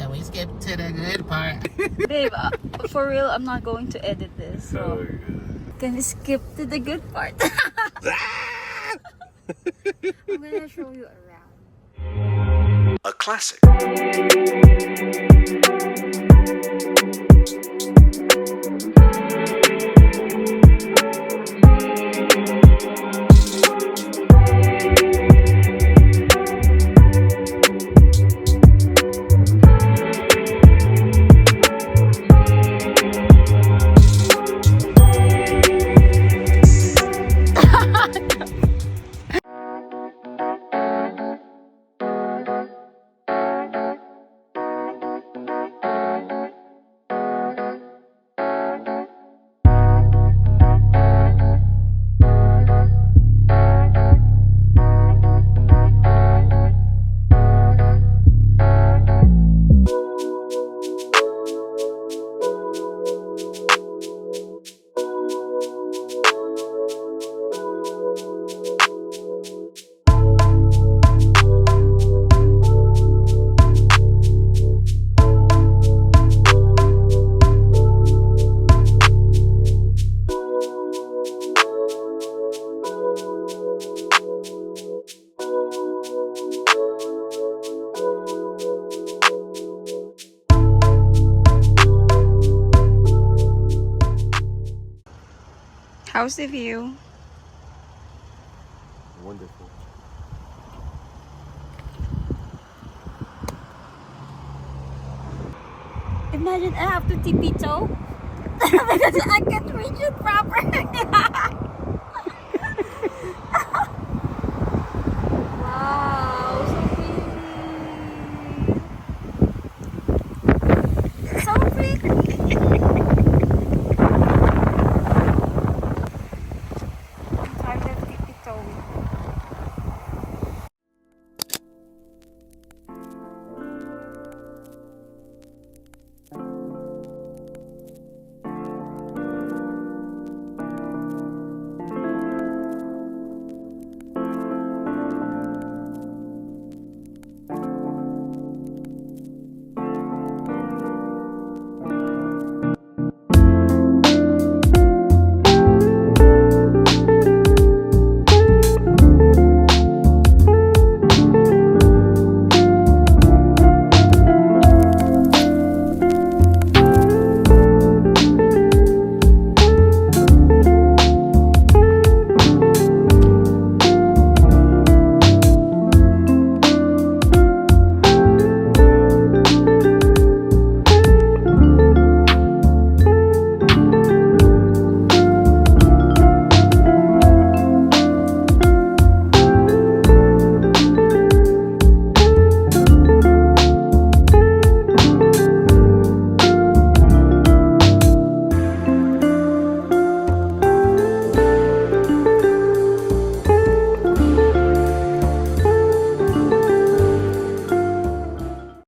and we skipped to the good part. Babe, for real, I'm not going to edit this. So can we skip to the good part? I'm gonna show you around. A classic. How's the view? Wonderful. Imagine I have to tippy toe because I can't reach it properly.